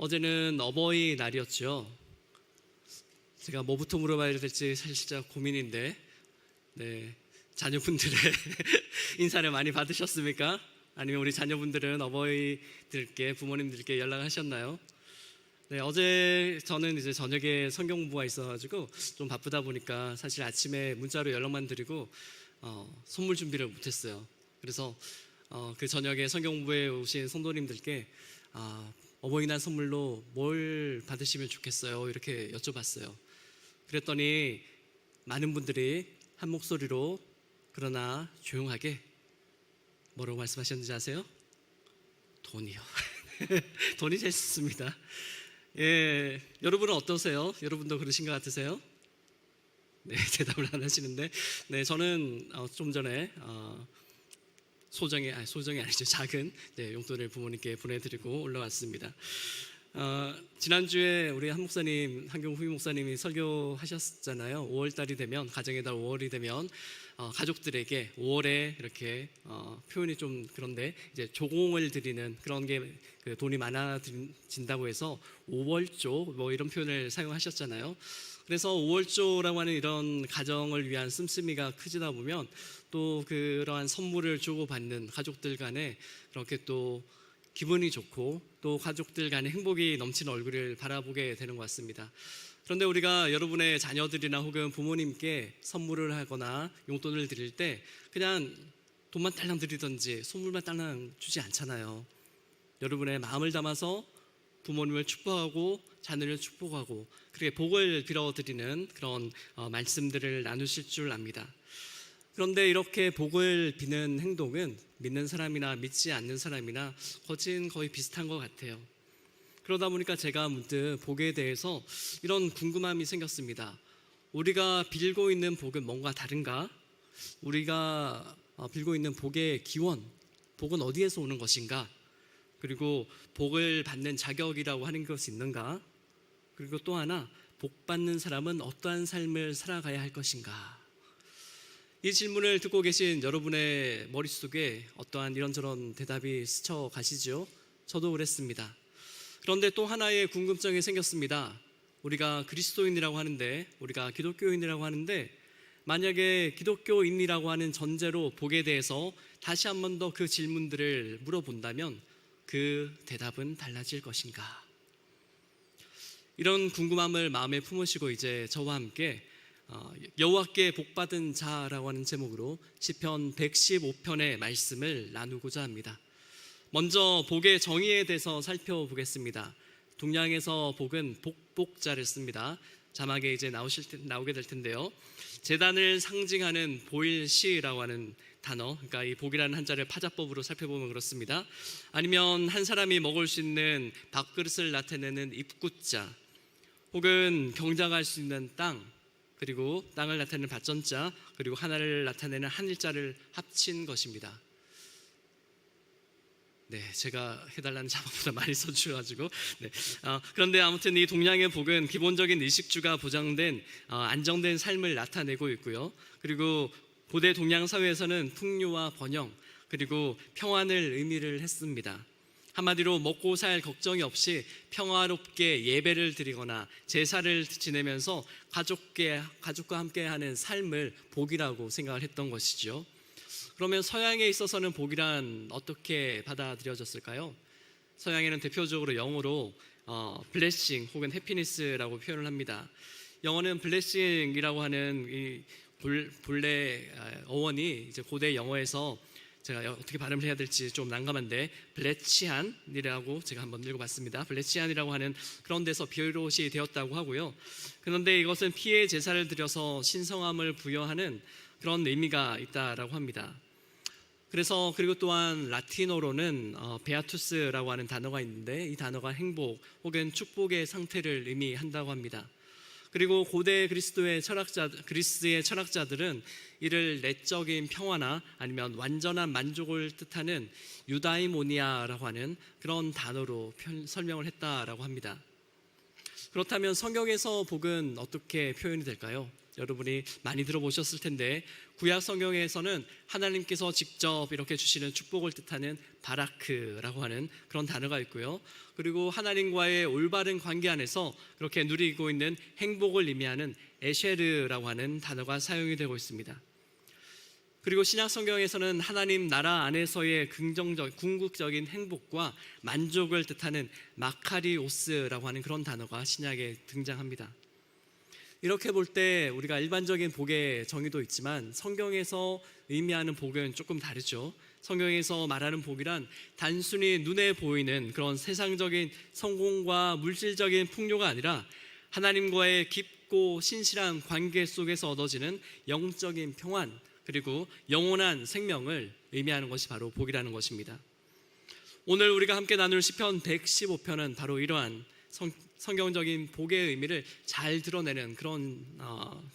어제는 어버이날이었죠. 제가 뭐부터 물어봐야 될지 사실 진짜 고민인데, 자녀분들의 인사를 많이 받으셨습니까? 아니면 우리 자녀분들은 어버이들께, 부모님들께 연락하셨나요? 어제 저는 이제 저녁에 성경 공부가 있어가지고 좀 바쁘다 보니까 사실 아침에 문자로 연락만 드리고 선물 준비를 못했어요. 그래서 그 저녁에 성경 공부에 오신 성도님들께 어버이날 선물로 뭘 받으시면 좋겠어요? 이렇게 여쭤봤어요. 그랬더니 많은 분들이 한 목소리로 그러나 조용하게 뭐라고 말씀하셨는지 아세요? 돈이요. 돈이 제일 좋습니다. 여러분은 어떠세요? 여러분도 그러신 것 같으세요? 대답을 안 하시는데, 저는 좀 전에 소정이 아니죠. 작은 용돈을 부모님께 보내드리고 올라왔습니다. 지난주에 우리 한경 후임 목사님이 설교하셨잖아요. 5월달이 되면, 가정의 달 5월이 되면 가족들에게 5월에 이렇게 표현이 좀 그런데 이제 조공을 드리는 그런 게 그 돈이 많아진다고 해서 5월조 뭐 이런 표현을 사용하셨잖아요. 그래서 5월조라고 하는 이런 가정을 위한 씀씀이가 크지다 보면 또 그러한 선물을 주고받는 가족들 간에 그렇게 또 기분이 좋고 또 가족들 간에 행복이 넘치는 얼굴을 바라보게 되는 것 같습니다. 그런데 우리가 여러분의 자녀들이나 혹은 부모님께 선물을 하거나 용돈을 드릴 때 그냥 돈만 딸랑 드리든지 선물만 딸랑 주지 않잖아요. 여러분의 마음을 담아서 부모님을 축복하고 자녀를 축복하고 그렇게 복을 빌어드리는 그런 말씀들을 나누실 줄 압니다. 그런데 이렇게 복을 비는 행동은 믿는 사람이나 믿지 않는 사람이나 거의 비슷한 것 같아요. 그러다 보니까 제가 문득 복에 대해서 이런 궁금함이 생겼습니다. 우리가 빌고 있는 복은 뭔가 다른가? 우리가 빌고 있는 복의 기원, 복은 어디에서 오는 것인가? 그리고 복을 받는 자격이라고 하는 것이 있는가? 그리고 또 하나, 복 받는 사람은 어떠한 삶을 살아가야 할 것인가? 이 질문을 듣고 계신 여러분의 머릿속에 어떠한 이런저런 대답이 스쳐가시죠? 저도 그랬습니다. 그런데 또 하나의 궁금증이 생겼습니다. 우리가 그리스도인이라고 하는데, 우리가 기독교인이라고 하는데, 만약에 기독교인이라고 하는 전제로 복에 대해서 다시 한 번 더 그 질문들을 물어본다면 그 대답은 달라질 것인가? 이런 궁금함을 마음에 품으시고 이제 저와 함께 여호와께 복받은 자라고 하는 제목으로 시편 115편의 말씀을 나누고자 합니다. 먼저 복의 정의에 대해서 살펴보겠습니다. 동양에서 복은 복자를 씁니다. 자막에 이제 나오게 될 텐데요. 제단을 상징하는 보일시라고 하는 단어, 그러니까 이 복이라는 한자를 파자법으로 살펴보면 그렇습니다. 아니면 한 사람이 먹을 수 있는 밥그릇을 나타내는 입구자, 혹은 경작할 수 있는 땅, 그리고 땅을 나타내는 밭전자, 그리고 하나를 나타내는 한일자를 합친 것입니다. 제가 해달라는 자막보다 많이 써주셔가지고 그런데 아무튼 이 동양의 복은 기본적인 의식주가 보장된 안정된 삶을 나타내고 있고요. 그리고 고대 동양 사회에서는 풍요와 번영 그리고 평안을 의미를 했습니다. 한마디로 먹고 살 걱정이 없이 평화롭게 예배를 드리거나 제사를 지내면서 가족과 함께하는 삶을 복이라고 생각을 했던 것이죠. 그러면 서양에 있어서는 복이란 어떻게 받아들여졌을까요? 서양에는 대표적으로 영어로 blessing 혹은 happiness라고 표현을 합니다. 영어는 blessing이라고 하는 이 본래 어원이 이제 고대 영어에서 제가 어떻게 발음을 해야 될지 좀 난감한데 블레치안이라고 제가 한번 읽어봤습니다. 블레치안이라고 하는 그런 데서 비롯이 되었다고 하고요. 그런데 이것은 피의 제사를 드려서 신성함을 부여하는 그런 의미가 있다라고 합니다. 그리고 또한 라틴어로는 베아투스라고 하는 단어가 있는데 이 단어가 행복 혹은 축복의 상태를 의미한다고 합니다. 그리고 고대 그리스의 철학자들은 이를 내적인 평화나 아니면 완전한 만족을 뜻하는 유다이모니아라고 하는 그런 단어로 설명을 했다라고 합니다. 그렇다면 성경에서 복은 어떻게 표현이 될까요? 여러분이 많이 들어보셨을 텐데, 구약 성경에서는 하나님께서 직접 이렇게 주시는 축복을 뜻하는 바라크라고 하는 그런 단어가 있고요. 그리고 하나님과의 올바른 관계 안에서 그렇게 누리고 있는 행복을 의미하는 에쉐르라고 하는 단어가 사용이 되고 있습니다. 그리고 신약 성경에서는 하나님 나라 안에서의 궁극적인 행복과 만족을 뜻하는 마카리오스라고 하는 그런 단어가 신약에 등장합니다. 이렇게 볼 때 우리가 일반적인 복의 정의도 있지만 성경에서 의미하는 복은 조금 다르죠. 성경에서 말하는 복이란 단순히 눈에 보이는 그런 세상적인 성공과 물질적인 풍요가 아니라 하나님과의 깊고 신실한 관계 속에서 얻어지는 영적인 평안, 그리고 영원한 생명을 의미하는 것이 바로 복이라는 것입니다. 오늘 우리가 함께 나눌 시편 115편은 바로 이러한 성경적인 복의 의미를 잘 드러내는 그런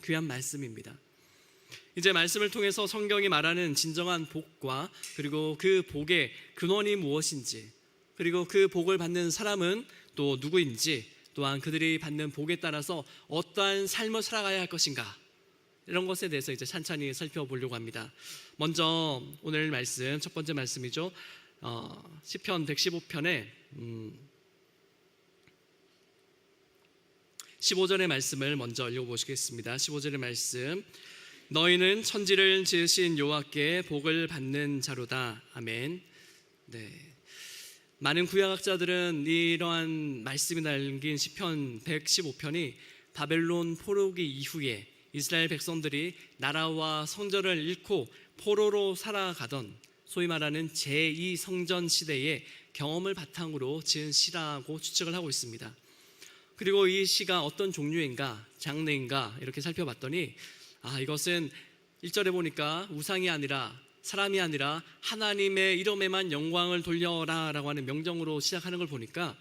귀한 말씀입니다. 이제 말씀을 통해서 성경이 말하는 진정한 복과 그리고 그 복의 근원이 무엇인지, 그리고 그 복을 받는 사람은 또 누구인지, 또한 그들이 받는 복에 따라서 어떠한 삶을 살아가야 할 것인가, 이런 것에 대해서 이제 찬찬히 살펴보려고 합니다. 먼저 오늘 말씀, 첫 번째 말씀이죠. 시편 115편에 15절의 말씀을 먼저 읽어보시겠습니다. 15절의 말씀: 너희는 천지를 지으신 여호와께 복을 받는 자로다. 아멘. 네. 많은 구약학자들은 이러한 말씀이 담긴 시편 115편이 바벨론 포로기 이후에 이스라엘 백성들이 나라와 성전을 잃고 포로로 살아가던 소위 말하는 제2성전 시대의 경험을 바탕으로 지은 시라고 추측을 하고 있습니다. 그리고 이 시가 어떤 종류인가, 장르인가 이렇게 살펴봤더니 이것은 1절에 보니까 우상이 아니라, 사람이 아니라 하나님의 이름에만 영광을 돌려라 라고 하는 명령으로 시작하는 걸 보니까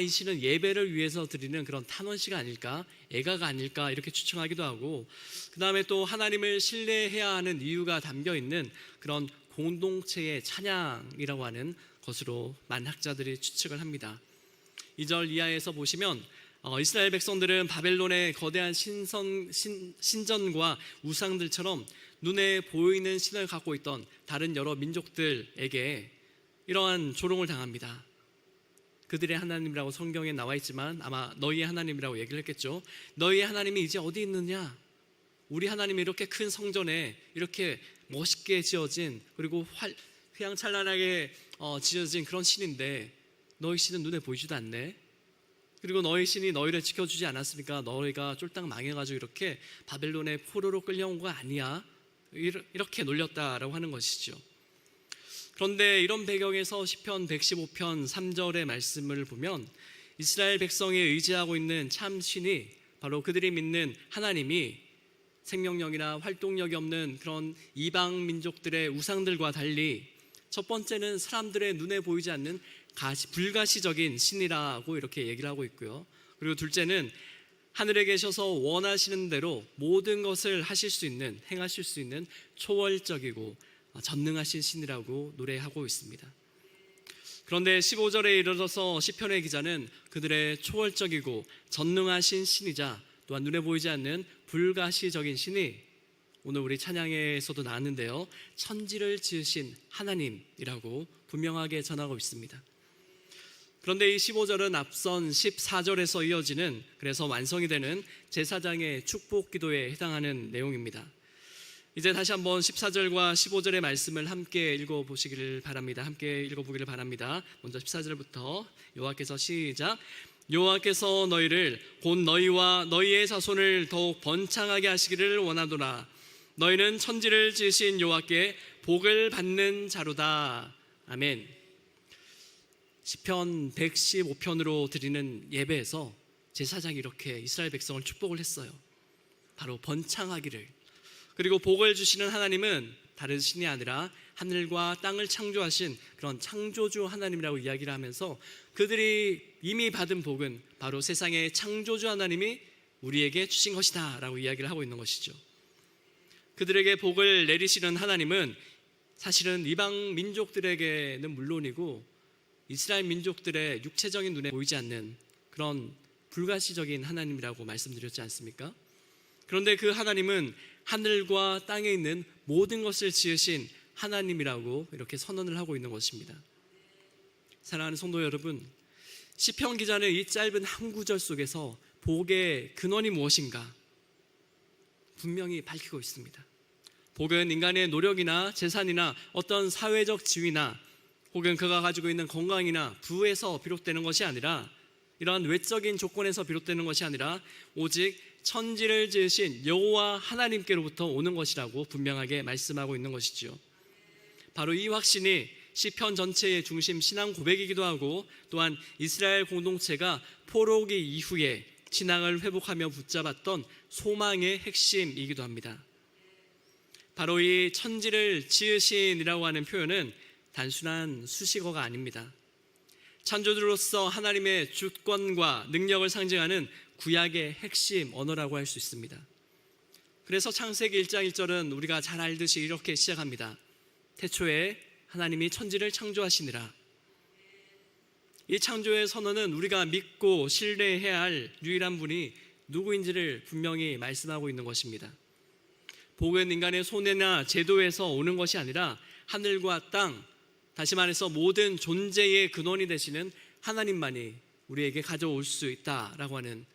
이 시는 예배를 위해서 드리는 그런 탄원시가 아닐까, 애가가 아닐까 이렇게 추측하기도 하고, 그 다음에 또 하나님을 신뢰해야 하는 이유가 담겨있는 그런 공동체의 찬양이라고 하는 것으로 많은 학자들이 추측을 합니다. 2절 이하에서 보시면 이스라엘 백성들은 바벨론의 거대한 신전과 우상들처럼 눈에 보이는 신을 갖고 있던 다른 여러 민족들에게 이러한 조롱을 당합니다. 그들의 하나님이라고 성경에 나와 있지만 아마 너희의 하나님이라고 얘기를 했겠죠. 너희의 하나님이 이제 어디 있느냐? 우리 하나님이 이렇게 큰 성전에 이렇게 멋있게 지어진, 그리고 휘황찬란하게 지어진 그런 신인데 너희 신은 눈에 보이지도 않네. 그리고 너희 신이 너희를 지켜주지 않았으니까 너희가 쫄딱 망해가지고 이렇게 바벨론의 포로로 끌려온 거 아니야? 이렇게 놀렸다라고 하는 것이죠. 그런데 이런 배경에서 시편 115편 3절의 말씀을 보면 이스라엘 백성이 의지하고 있는 참 신이 바로 그들이 믿는 하나님이 생명력이나 활동력이 없는 그런 이방 민족들의 우상들과 달리 첫 번째는 사람들의 눈에 보이지 않는 불가시적인 신이라고 이렇게 얘기를 하고 있고요. 그리고 둘째는 하늘에 계셔서 원하시는 대로 모든 것을 하실 수 있는, 행하실 수 있는 초월적이고 전능하신 신이라고 노래하고 있습니다. 그런데 15절에 이르러서 시편의 기자는 그들의 초월적이고 전능하신 신이자 또한 눈에 보이지 않는 불가시적인 신이 오늘 우리 찬양에서도 나왔는데요, 천지를 지으신 하나님이라고 분명하게 전하고 있습니다. 그런데 이 15절은 앞선 14절에서 이어지는, 그래서 완성이 되는 제사장의 축복 기도에 해당하는 내용입니다. 이제 다시 한번 14절과 15절의 말씀을 함께 읽어보시기를 바랍니다. 함께 읽어보기를 바랍니다. 먼저 14절부터 여호와께서 시작. 여호와께서 너희를 곧 너희와 너희의 자손을 더욱 번창하게 하시기를 원하노라. 너희는 천지를 지으신 여호와께 복을 받는 자로다. 아멘. 시편 115편으로 드리는 예배에서 제사장이 이렇게 이스라엘 백성을 축복을 했어요. 바로 번창하기를. 그리고 복을 주시는 하나님은 다른 신이 아니라 하늘과 땅을 창조하신 그런 창조주 하나님이라고 이야기를 하면서 그들이 이미 받은 복은 바로 세상의 창조주 하나님이 우리에게 주신 것이다 라고 이야기를 하고 있는 것이죠. 그들에게 복을 내리시는 하나님은 사실은 이방 민족들에게는 물론이고 이스라엘 민족들의 육체적인 눈에 보이지 않는 그런 불가시적인 하나님이라고 말씀드렸지 않습니까? 그런데 그 하나님은 하늘과 땅에 있는 모든 것을 지으신 하나님이라고 이렇게 선언을 하고 있는 것입니다. 사랑하는 성도 여러분, 시편 기자는 이 짧은 한 구절 속에서 복의 근원이 무엇인가 분명히 밝히고 있습니다. 복은 인간의 노력이나 재산이나 어떤 사회적 지위나 혹은 그가 가지고 있는 건강이나 부에서 비롯되는 것이 아니라, 이러한 외적인 조건에서 비롯되는 것이 아니라 오직 천지를 지으신 여호와 하나님께로부터 오는 것이라고 분명하게 말씀하고 있는 것이지요. 바로 이 확신이 시편 전체의 중심 신앙 고백이기도 하고, 또한 이스라엘 공동체가 포로기 이후에 신앙을 회복하며 붙잡았던 소망의 핵심이기도 합니다. 바로 이 천지를 지으신이라고 하는 표현은 단순한 수식어가 아닙니다. 창조주로서 하나님의 주권과 능력을 상징하는 구약의 핵심 언어라고 할 수 있습니다. 그래서 창세기 1장 1절은 우리가 잘 알듯이 이렇게 시작합니다. 태초에 하나님이 천지를 창조하시니라. 이 창조의 선언은 우리가 믿고 신뢰해야 할 유일한 분이 누구인지를 분명히 말씀하고 있는 것입니다. 복은 인간의 손해나 제도에서 오는 것이 아니라 하늘과 땅, 다시 말해서 모든 존재의 근원이 되시는 하나님만이 우리에게 가져올 수 있다라고 하는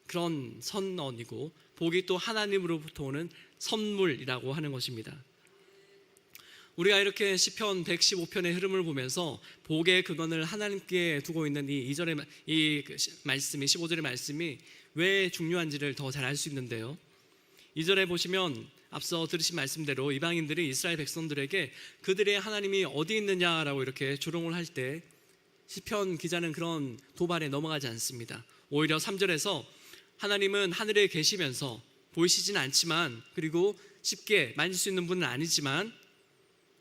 그런 선언이고, 복이 또 하나님으로부터 오는 선물이라고 하는 것입니다. 우리가 이렇게 시편 115편의 흐름을 보면서 복의 근원을 하나님께 두고 있는 이 2절의 이 말씀이, 15절의 말씀이 왜 중요한지를 더 잘 알 수 있는데요. 2절에 보시면 앞서 들으신 말씀대로 이방인들이 이스라엘 백성들에게 그들의 하나님이 어디 있느냐라고 이렇게 조롱을 할 때 시편 기자는 그런 도발에 넘어가지 않습니다. 오히려 3절에서 하나님은 하늘에 계시면서 보이시진 않지만, 그리고 쉽게 만질 수 있는 분은 아니지만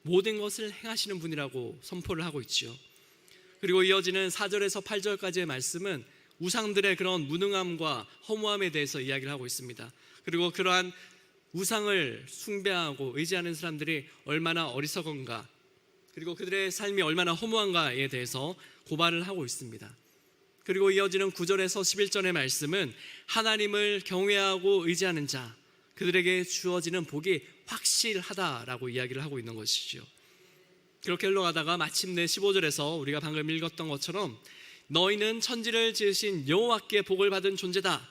모든 것을 행하시는 분이라고 선포를 하고 있지요. 그리고 이어지는 4절에서 8절까지의 말씀은 우상들의 그런 무능함과 허무함에 대해서 이야기를 하고 있습니다. 그리고 그러한 우상을 숭배하고 의지하는 사람들이 얼마나 어리석은가, 그리고 그들의 삶이 얼마나 허무한가에 대해서 고발을 하고 있습니다. 그리고 이어지는 9절에서 11절의 말씀은 하나님을 경외하고 의지하는 자, 그들에게 주어지는 복이 확실하다라고 이야기를 하고 있는 것이죠. 그렇게 흘러가다가 마침내 15절에서 우리가 방금 읽었던 것처럼 너희는 천지를 지으신 여호와께 복을 받은 존재다,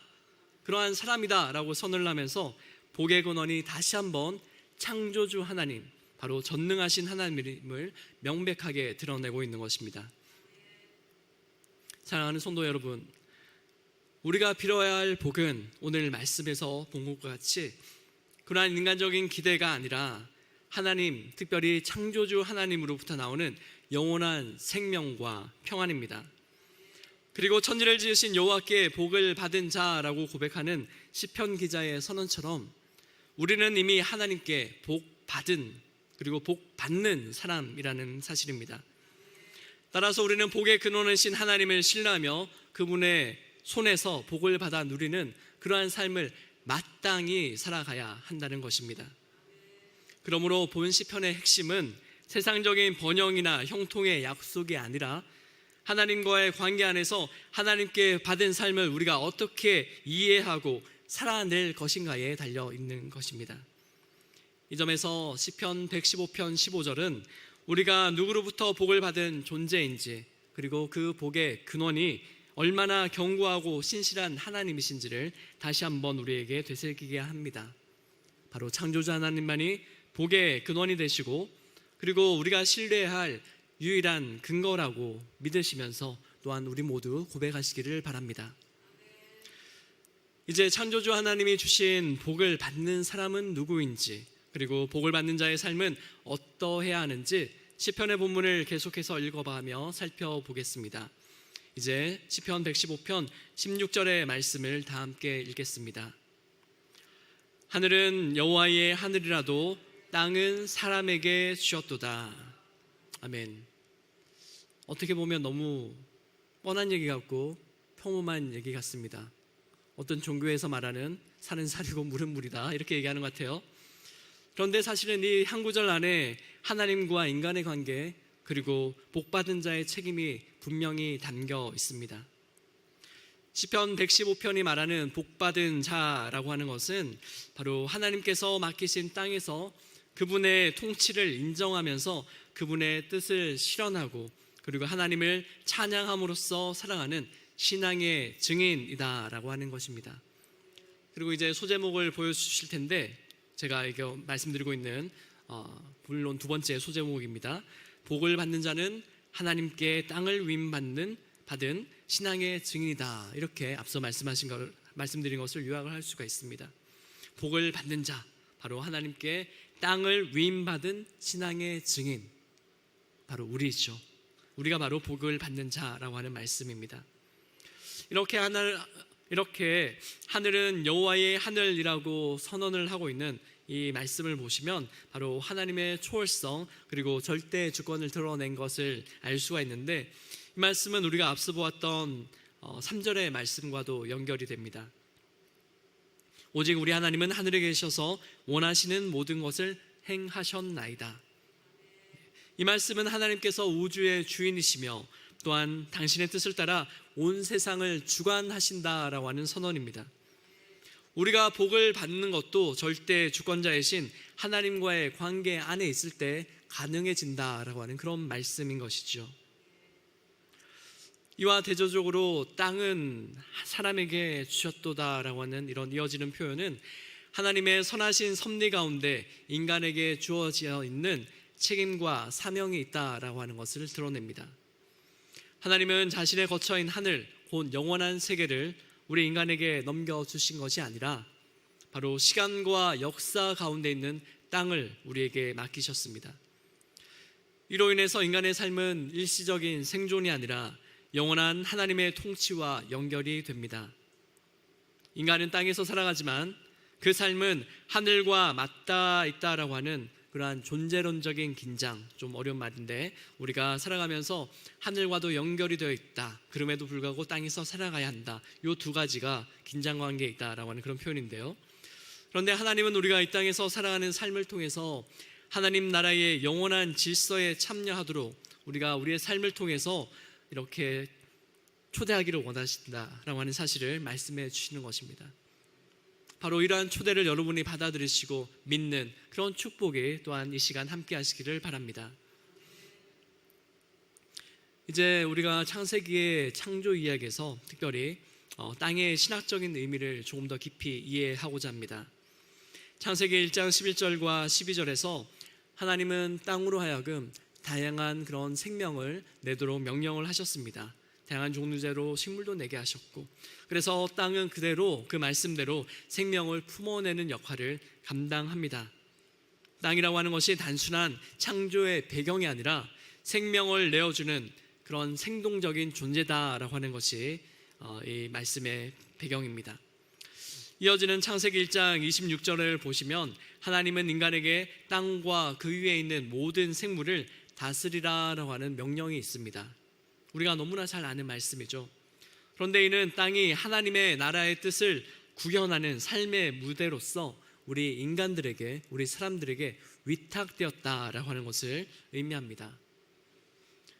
그러한 사람이다 라고 선언을 하면서 복의 근원이 다시 한번 창조주 하나님, 바로 전능하신 하나님을 명백하게 드러내고 있는 것입니다. 사랑하는 성도 여러분, 우리가 빌어야 할 복은 오늘 말씀에서 본 것과 같이 그러한 인간적인 기대가 아니라 하나님, 특별히 창조주 하나님으로부터 나오는 영원한 생명과 평안입니다. 그리고 천지를 지으신 여호와께 복을 받은 자라고 고백하는 시편 기자의 선언처럼 우리는 이미 하나님께 복 받은, 그리고 복 받는 사람이라는 사실입니다. 따라서 우리는 복의 근원이신 하나님을 신뢰하며 그분의 손에서 복을 받아 누리는 그러한 삶을 마땅히 살아가야 한다는 것입니다. 그러므로 본 시편의 핵심은 세상적인 번영이나 형통의 약속이 아니라 하나님과의 관계 안에서 하나님께 받은 삶을 우리가 어떻게 이해하고 살아낼 것인가에 달려 있는 것입니다. 이 점에서 시편 115편 15절은 우리가 누구로부터 복을 받은 존재인지, 그리고 그 복의 근원이 얼마나 견고하고 신실한 하나님이신지를 다시 한번 우리에게 되새기게 합니다. 바로 창조주 하나님만이 복의 근원이 되시고, 그리고 우리가 신뢰해야 할 유일한 근거라고 믿으시면서 또한 우리 모두 고백하시기를 바랍니다. 이제 창조주 하나님이 주신 복을 받는 사람은 누구인지, 그리고 복을 받는 자의 삶은 어떠해야 하는지 시편의 본문을 계속해서 읽어가며 살펴보겠습니다. 이제 시편 115편 16절의 말씀을 다 함께 읽겠습니다. 하늘은 여호와의 하늘이라도 땅은 사람에게 주었도다. 아멘. 어떻게 보면 너무 뻔한 얘기 같고 평범한 얘기 같습니다. 어떤 종교에서 말하는 산은 산이고 물은 물이다, 이렇게 얘기하는 것 같아요. 그런데 사실은 이 한 구절 안에 하나님과 인간의 관계, 그리고 복받은 자의 책임이 분명히 담겨 있습니다. 시편 115편이 말하는 복받은 자라고 하는 것은 바로 하나님께서 맡기신 땅에서 그분의 통치를 인정하면서 그분의 뜻을 실현하고 그리고 하나님을 찬양함으로써 살아가는 신앙의 증인이다라고 하는 것입니다. 그리고 이제 소제목을 보여주실 텐데 제가 이거 말씀드리고 있는 물론 두 번째 소제목입니다. 복을 받는 자는 하나님께 땅을 위임받은 신앙의 증인이다. 이렇게 앞서 말씀드린 것을 요약을 할 수가 있습니다. 복을 받는 자, 바로 하나님께 땅을 위임받은 신앙의 증인, 바로 우리죠. 우리가 바로 복을 받는 자라고 하는 말씀입니다. 이렇게 하늘은 여호와의 하늘이라고 선언을 하고 있는 이 말씀을 보시면 바로 하나님의 초월성 그리고 절대 주권을 드러낸 것을 알 수가 있는데, 이 말씀은 우리가 앞서 보았던 3절의 말씀과도 연결이 됩니다. 오직 우리 하나님은 하늘에 계셔서 원하시는 모든 것을 행하셨나이다. 이 말씀은 하나님께서 우주의 주인이시며 또한 당신의 뜻을 따라 온 세상을 주관하신다라고 하는 선언입니다. 우리가 복을 받는 것도 절대 주권자이신 하나님과의 관계 안에 있을 때 가능해진다라고 하는 그런 말씀인 것이죠. 이와 대조적으로 땅은 사람에게 주셨도다라고 하는 이런 이어지는 표현은 하나님의 선하신 섭리 가운데 인간에게 주어져 있는 책임과 사명이 있다라고 하는 것을 드러냅니다. 하나님은 자신의 거처인 하늘, 곧 영원한 세계를 우리 인간에게 넘겨주신 것이 아니라 바로 시간과 역사 가운데 있는 땅을 우리에게 맡기셨습니다. 이로 인해서 인간의 삶은 일시적인 생존이 아니라 영원한 하나님의 통치와 연결이 됩니다. 인간은 땅에서 살아가지만 그 삶은 하늘과 맞닿아 있다라고 하는 그러한 존재론적인 긴장, 좀 어려운 말인데 우리가 살아가면서 하늘과도 연결이 되어 있다. 그럼에도 불구하고 땅에서 살아가야 한다. 이 두 가지가 긴장관계에 있다라고 하는 그런 표현인데요. 그런데 하나님은 우리가 이 땅에서 살아가는 삶을 통해서 하나님 나라의 영원한 질서에 참여하도록 우리가 우리의 삶을 통해서 이렇게 초대하기를 원하신다라고 하는 사실을 말씀해 주시는 것입니다. 바로 이러한 초대를 여러분이 받아들이시고 믿는 그런 축복이 또한 이 시간 함께 하시기를 바랍니다. 이제 우리가 창세기의 창조 이야기에서 특별히 땅의 신학적인 의미를 조금 더 깊이 이해하고자 합니다. 창세기 1장 11절과 12절에서 하나님은 땅으로 하여금 다양한 그런 생명을 내도록 명령을 하셨습니다. 다양한 종류대로 식물도 내게 하셨고, 그래서 땅은 그대로 그 말씀대로 생명을 품어내는 역할을 감당합니다. 땅이라고 하는 것이 단순한 창조의 배경이 아니라 생명을 내어주는 그런 생동적인 존재다라고 하는 것이 이 말씀의 배경입니다. 이어지는 창세기 1장 26절을 보시면 하나님은 인간에게 땅과 그 위에 있는 모든 생물을 다스리라라고 하는 명령이 있습니다. 우리가 너무나 잘 아는 말씀이죠. 그런데 이는 땅이 하나님의 나라의 뜻을 구현하는 삶의 무대로서 우리 인간들에게, 우리 사람들에게 위탁되었다라고 하는 것을 의미합니다.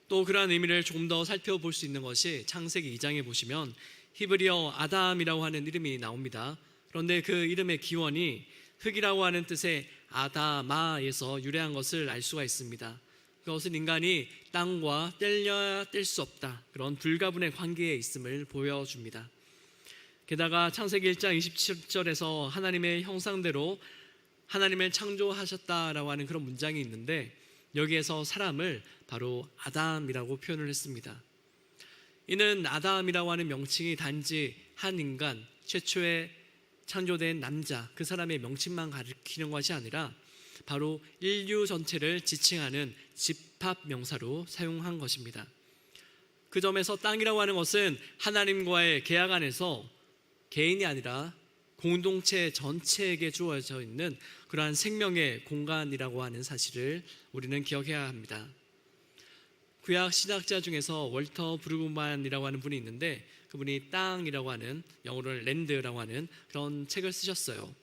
또 그러한 의미를 조금 더 살펴볼 수 있는 것이 창세기 2장에 보시면 히브리어 아담이라고 하는 이름이 나옵니다. 그런데 그 이름의 기원이 흙이라고 하는 뜻의 아다마에서 유래한 것을 알 수가 있습니다. 그것은 인간이 땅과 뗄려야 뗄 수 없다, 그런 불가분의 관계에 있음을 보여줍니다. 게다가 창세기 1장 27절에서 하나님의 형상대로 하나님을 창조하셨다라고 하는 그런 문장이 있는데, 여기에서 사람을 바로 아담이라고 표현을 했습니다. 이는 아담이라고 하는 명칭이 단지 한 인간, 최초의 창조된 남자, 그 사람의 명칭만 가리키는 것이 아니라 바로 인류 전체를 지칭하는 집합 명사로 사용한 것입니다. 그 점에서 땅이라고 하는 것은 하나님과의 계약 안에서 개인이 아니라 공동체 전체에게 주어져 있는 그러한 생명의 공간이라고 하는 사실을 우리는 기억해야 합니다. 구약 신학자 중에서 월터 브루그만이라고 하는 분이 있는데, 그분이 땅이라고 하는, 영어로는 랜드라고 하는 그런 책을 쓰셨어요.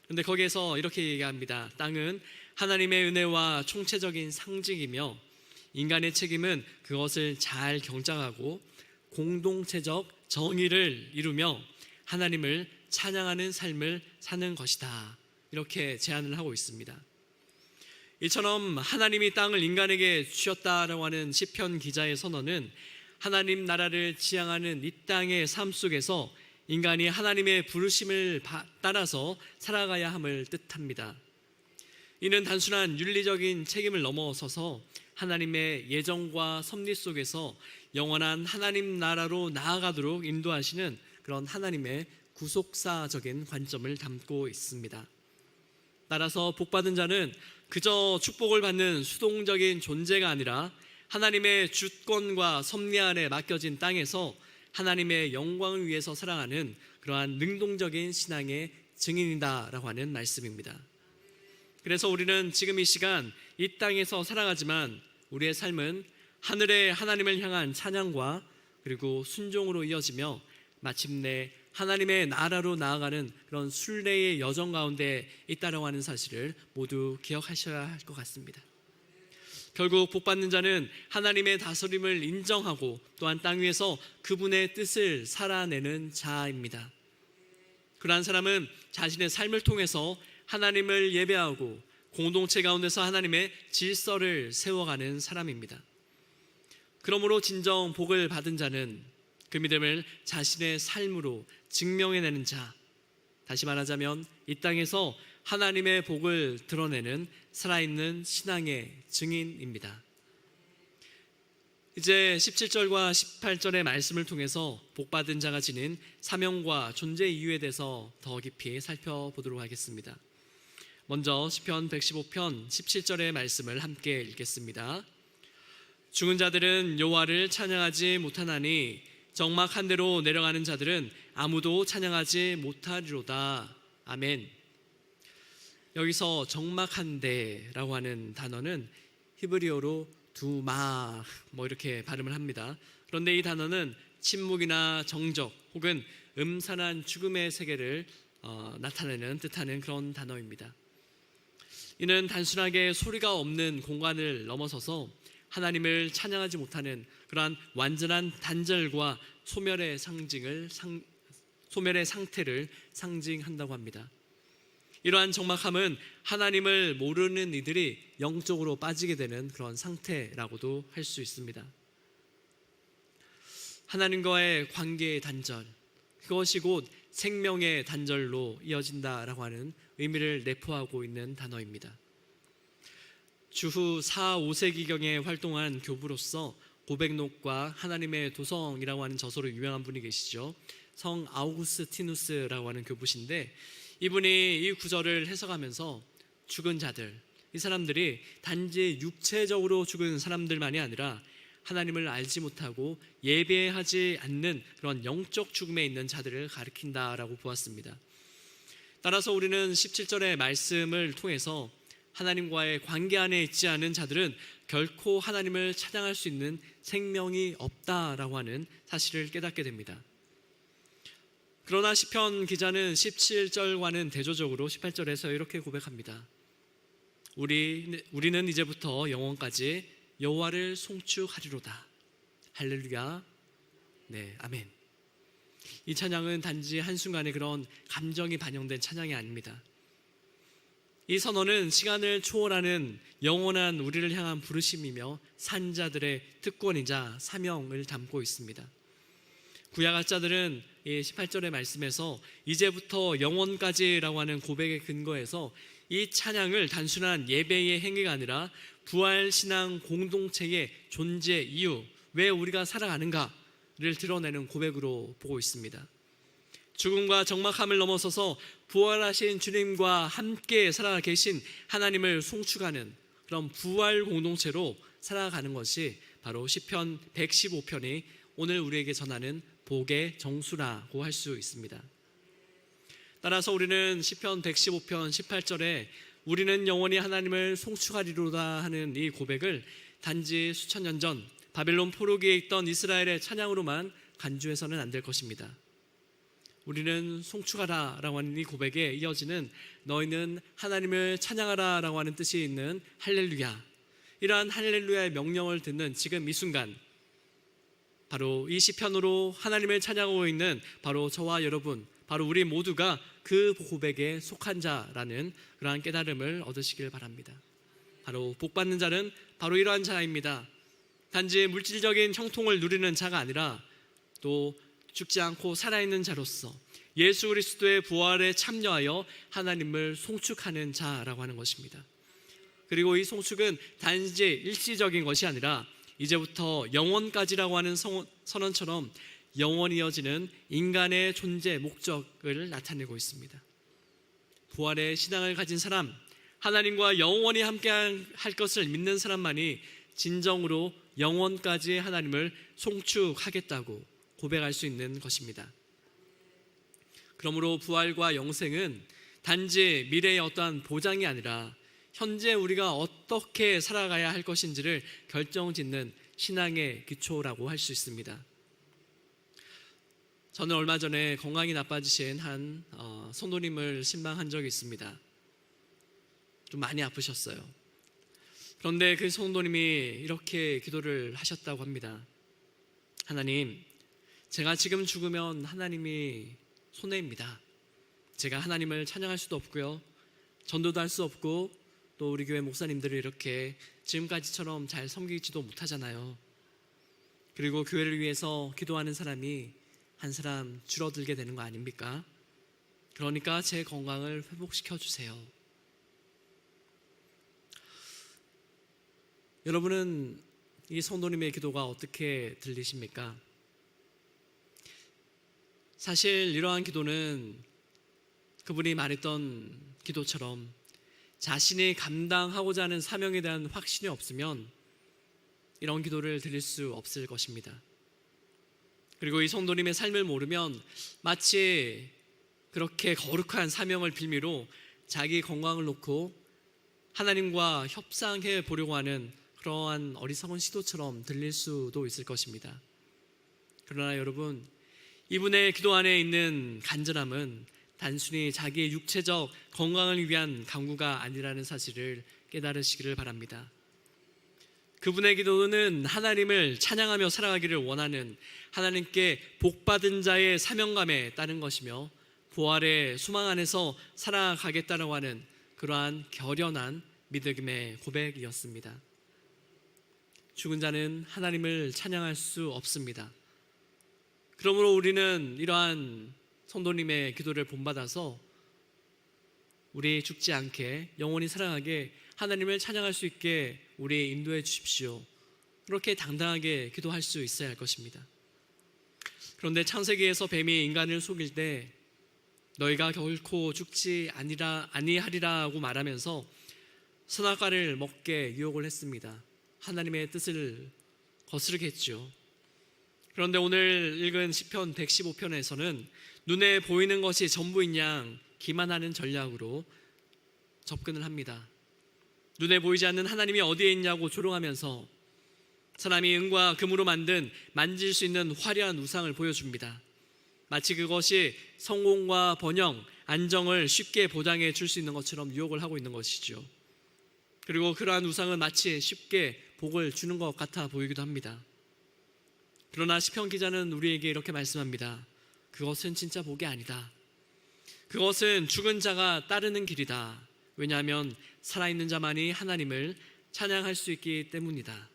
그런데 거기에서 이렇게 얘기합니다. 땅은 하나님의 은혜와 총체적인 상징이며 인간의 책임은 그것을 잘 경작하고 공동체적 정의를 이루며 하나님을 찬양하는 삶을 사는 것이다. 이렇게 제안을 하고 있습니다. 이처럼 하나님이 땅을 인간에게 주셨다라고 하는 시편 기자의 선언은 하나님 나라를 지향하는 이 땅의 삶 속에서 인간이 하나님의 부르심을 따라서 살아가야 함을 뜻합니다. 이는 단순한 윤리적인 책임을 넘어서서 하나님의 예정과 섭리 속에서 영원한 하나님 나라로 나아가도록 인도하시는 그런 하나님의 구속사적인 관점을 담고 있습니다. 따라서 복받은 자는 그저 축복을 받는 수동적인 존재가 아니라 하나님의 주권과 섭리 아래 맡겨진 땅에서 하나님의 영광을 위해서 살아가는 그러한 능동적인 신앙의 증인이다라고 하는 말씀입니다. 그래서 우리는 지금 이 시간 이 땅에서 살아가지만 우리의 삶은 하늘의 하나님을 향한 찬양과 그리고 순종으로 이어지며 마침내 하나님의 나라로 나아가는 그런 순례의 여정 가운데 있다라고 하는 사실을 모두 기억하셔야 할 것 같습니다. 결국 복받는 자는 하나님의 다스림을 인정하고 또한 땅 위에서 그분의 뜻을 살아내는 자입니다. 그러한 사람은 자신의 삶을 통해서 하나님을 예배하고 공동체 가운데서 하나님의 질서를 세워가는 사람입니다. 그러므로 진정 복을 받은 자는 그 믿음을 자신의 삶으로 증명해내는 자, 다시 말하자면 이 땅에서 하나님의 복을 드러내는 살아있는 신앙의 증인입니다. 이제 17절과 18절의 말씀을 통해서 복받은 자가 지닌 사명과 존재 이유에 대해서 더 깊이 살펴보도록 하겠습니다. 먼저 시편 115편 17절의 말씀을 함께 읽겠습니다. 죽은 자들은 여호와를 찬양하지 못하나니 적막한 데로 내려가는 자들은 아무도 찬양하지 못하리로다. 아멘. 여기서 적막한 데라고 하는 단어는 히브리어로 두마 이렇게 발음을 합니다. 그런데 이 단어는 침묵이나 정적 혹은 음산한 죽음의 세계를 나타내는 뜻하는 그런 단어입니다. 이는 단순하게 소리가 없는 공간을 넘어서서 하나님을 찬양하지 못하는 그러한 완전한 단절과 소멸의 상태를 상징한다고 합니다. 이러한 적막함은 하나님을 모르는 이들이 영적으로 빠지게 되는 그런 상태라고도 할 수 있습니다. 하나님과의 관계의 단절, 그것이 곧 생명의 단절로 이어진다라고 하는 의미를 내포하고 있는 단어입니다. 주후 4, 5세기경에 활동한 교부로서 고백록과 하나님의 도성이라고 하는 저서로 유명한 분이 계시죠. 성 아우구스티누스라고 하는 교부신데 이분이 이 구절을 해석하면서 죽은 자들, 이 사람들이 단지 육체적으로 죽은 사람들만이 아니라 하나님을 알지 못하고 예배하지 않는 그런 영적 죽음에 있는 자들을 가리킨다라고 보았습니다. 따라서 우리는 17절의 말씀을 통해서 하나님과의 관계 안에 있지 않은 자들은 결코 하나님을 찬양할 수 있는 생명이 없다라고 하는 사실을 깨닫게 됩니다. 그러나 시편 기자는 17절과는 대조적으로 18절에서 이렇게 고백합니다. 우리는 이제부터 영원까지 여호와를 송축하리로다. 할렐루야. 네, 아멘. 이 찬양은 단지 한순간의 그런 감정이 반영된 찬양이 아닙니다. 이 선언은 시간을 초월하는 영원한 우리를 향한 부르심이며 산자들의 특권이자 사명을 담고 있습니다. 구약학자들은 이 18절의 말씀에서 이제부터 영원까지라고 하는 고백의 근거에서 이 찬양을 단순한 예배의 행위가 아니라 부활신앙 공동체의 존재 이유, 왜 우리가 살아가는가를 드러내는 고백으로 보고 있습니다. 죽음과 적막함을 넘어서서 부활하신 주님과 함께 살아계신 하나님을 송축하는 그런 부활 공동체로 살아가는 것이 바로 시편 115편이 오늘 우리에게 전하는 복의 정수라고 할 수 있습니다. 따라서 우리는 시편 115편 18절에 우리는 영원히 하나님을 송축하리로다 하는 이 고백을 단지 수천 년 전 바벨론 포로기에 있던 이스라엘의 찬양으로만 간주해서는 안 될 것입니다. 우리는 송축하라 라고 하는 이 고백에 이어지는 너희는 하나님을 찬양하라 라고 하는 뜻이 있는 할렐루야, 이러한 할렐루야의 명령을 듣는 지금 이 순간 바로 이 시편으로 하나님을 찬양하고 있는 바로 저와 여러분, 바로 우리 모두가 그 고백에 속한 자라는 그러한 깨달음을 얻으시길 바랍니다. 바로 복받는 자는 바로 이러한 자입니다. 단지 물질적인 형통을 누리는 자가 아니라 또 죽지 않고 살아있는 자로서 예수 그리스도의 부활에 참여하여 하나님을 송축하는 자라고 하는 것입니다. 그리고 이 송축은 단지 일시적인 것이 아니라 이제부터 영원까지라고 하는 선언처럼 영원히 이어지는 인간의 존재 목적을 나타내고 있습니다. 부활의 신앙을 가진 사람, 하나님과 영원히 함께 할 것을 믿는 사람만이 진정으로 영원까지 하나님을 송축하겠다고 고백할 수 있는 것입니다. 그러므로 부활과 영생은 단지 미래의 어떠한 보장이 아니라 현재 우리가 어떻게 살아가야 할 것인지를 결정짓는 신앙의 기초라고 할 수 있습니다. 저는 얼마 전에 건강이 나빠지신 한 성도님을 신방한 적이 있습니다. 좀 많이 아프셨어요. 그런데 그 성도님이 이렇게 기도를 하셨다고 합니다. 하나님, 제가 지금 죽으면 하나님이 손해입니다. 제가 하나님을 찬양할 수도 없고요, 전도도 할 수 없고, 또 우리 교회 목사님들이 이렇게 지금까지처럼 잘 섬기지도 못하잖아요. 그리고 교회를 위해서 기도하는 사람이 한 사람 줄어들게 되는 거 아닙니까? 그러니까 제 건강을 회복시켜 주세요. 여러분은 이 성도님의 기도가 어떻게 들리십니까? 사실 이러한 기도는 그분이 말했던 기도처럼 자신이 감당하고자 하는 사명에 대한 확신이 없으면 이런 기도를 드릴 수 없을 것입니다. 그리고 이 성도님의 삶을 모르면 마치 그렇게 거룩한 사명을 빌미로 자기 건강을 놓고 하나님과 협상해 보려고 하는 그러한 어리석은 시도처럼 들릴 수도 있을 것입니다. 그러나 여러분, 이분의 기도 안에 있는 간절함은 단순히 자기의 육체적 건강을 위한 간구가 아니라는 사실을 깨달으시기를 바랍니다. 그분의 기도는 하나님을 찬양하며 살아가기를 원하는 하나님께 복받은 자의 사명감에 따른 것이며 부활의 소망 안에서 살아가겠다고 하는 그러한 결연한 믿음의 고백이었습니다. 죽은 자는 하나님을 찬양할 수 없습니다. 그러므로 우리는 이러한 성도님의 기도를 본받아서 우리 죽지 않게 영원히 살아가게 하나님을 찬양할 수 있게 우리 인도해 주십시오. 그렇게 당당하게 기도할 수 있어야 할 것입니다. 그런데 창세기에서 뱀이 인간을 속일 때 너희가 결코 죽지 아니하리라고 말하면서 선악과를 먹게 유혹을 했습니다. 하나님의 뜻을 거스르게 했죠. 그런데 오늘 읽은 시편 115편에서는 눈에 보이는 것이 전부인 양 기만하는 전략으로 접근을 합니다. 눈에 보이지 않는 하나님이 어디에 있냐고 조롱하면서 사람이 은과 금으로 만든 만질 수 있는 화려한 우상을 보여줍니다. 마치 그것이 성공과 번영, 안정을 쉽게 보장해 줄 수 있는 것처럼 유혹을 하고 있는 것이죠. 그리고 그러한 우상은 마치 쉽게 복을 주는 것 같아 보이기도 합니다. 그러나 시편 기자는 우리에게 이렇게 말씀합니다. 그것은 진짜 복이 아니다. 그것은 죽은 자가 따르는 길이다. 왜냐하면 살아있는 자만이 하나님을 찬양할 수 있기 때문이다.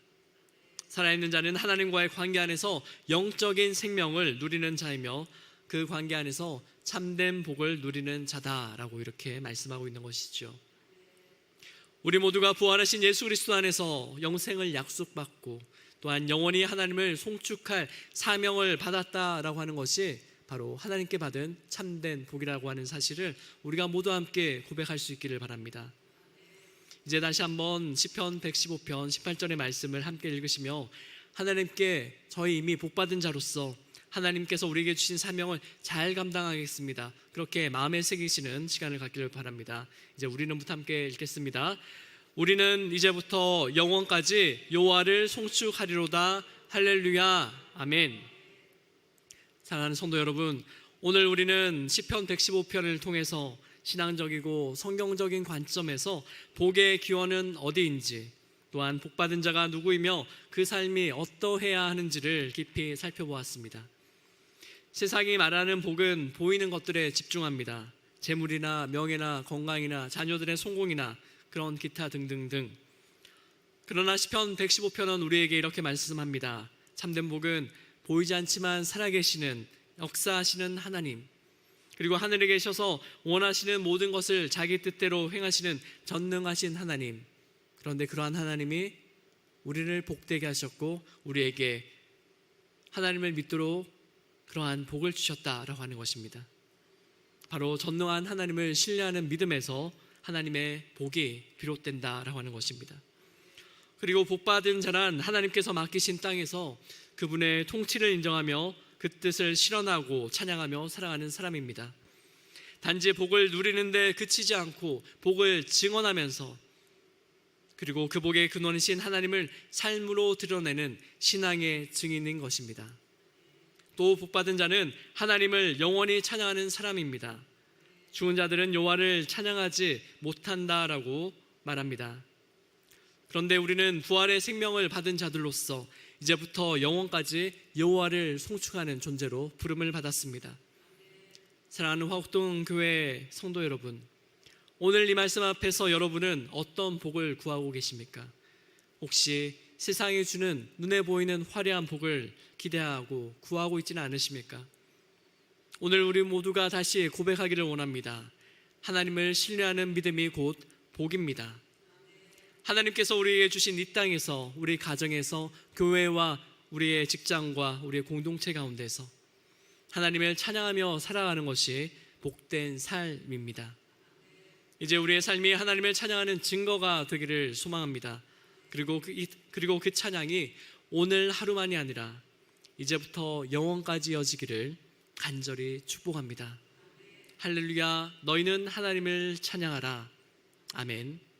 살아있는 자는 하나님과의 관계 안에서 영적인 생명을 누리는 자이며 그 관계 안에서 참된 복을 누리는 자다라고 이렇게 말씀하고 있는 것이죠. 우리 모두가 부활하신 예수 그리스도 안에서 영생을 약속받고 또한 영원히 하나님을 송축할 사명을 받았다라고 하는 것이 바로 하나님께 받은 참된 복이라고 하는 사실을 우리가 모두 함께 고백할 수 있기를 바랍니다. 이제 다시 한번 시편 115편 18절의 말씀을 함께 읽으시며 하나님께 저희 이미 복받은 자로서 하나님께서 우리에게 주신 사명을 잘 감당하겠습니다. 그렇게 마음에 새기시는 시간을 갖기를 바랍니다. 이제 우리는부터 함께 읽겠습니다. 우리는 이제부터 영원까지 여호와를 송축하리로다. 할렐루야. 아멘. 사랑하는 성도 여러분, 오늘 우리는 시편 115편을 통해서 신앙적이고 성경적인 관점에서 복의 기원은 어디인지, 또한 복받은 자가 누구이며 그 삶이 어떠해야 하는지를 깊이 살펴보았습니다. 세상이 말하는 복은 보이는 것들에 집중합니다. 재물이나 명예나 건강이나 자녀들의 성공이나 그런 기타 등등등. 그러나 시편 115편은 우리에게 이렇게 말씀합니다. 참된 복은 보이지 않지만 살아계시는 역사하시는 하나님, 그리고 하늘에 계셔서 원하시는 모든 것을 자기 뜻대로 행하시는 전능하신 하나님. 그런데 그러한 하나님이 우리를 복되게 하셨고 우리에게 하나님을 믿도록 그러한 복을 주셨다라고 하는 것입니다. 바로 전능한 하나님을 신뢰하는 믿음에서 하나님의 복이 비롯된다라고 하는 것입니다. 그리고 복받은 자란 하나님께서 맡기신 땅에서 그분의 통치를 인정하며 그 뜻을 실현하고 찬양하며 살아가는 사람입니다. 단지 복을 누리는데 그치지 않고 복을 증언하면서 그리고 그 복의 근원이신 하나님을 삶으로 드러내는 신앙의 증인인 것입니다. 또 복받은 자는 하나님을 영원히 찬양하는 사람입니다. 죽은 자들은 여호와를 찬양하지 못한다라고 말합니다. 그런데 우리는 부활의 생명을 받은 자들로서 이제부터 영원까지 여호와를 송축하는 존재로 부름을 받았습니다. 사랑하는 화곡동 교회 성도 여러분, 오늘 이 말씀 앞에서 여러분은 어떤 복을 구하고 계십니까? 혹시 세상이 주는 눈에 보이는 화려한 복을 기대하고 구하고 있지는 않으십니까? 오늘 우리 모두가 다시 고백하기를 원합니다. 하나님을 신뢰하는 믿음이 곧 복입니다. 하나님께서 우리에게 주신 이 땅에서, 우리 가정에서, 교회와 우리의 직장과 우리의 공동체 가운데서 하나님을 찬양하며 살아가는 것이 복된 삶입니다. 이제 우리의 삶이 하나님을 찬양하는 증거가 되기를 소망합니다. 그리고 그 찬양이 오늘 하루만이 아니라 이제부터 영원까지 이어지기를 간절히 축복합니다. 할렐루야, 너희는 하나님을 찬양하라. 아멘.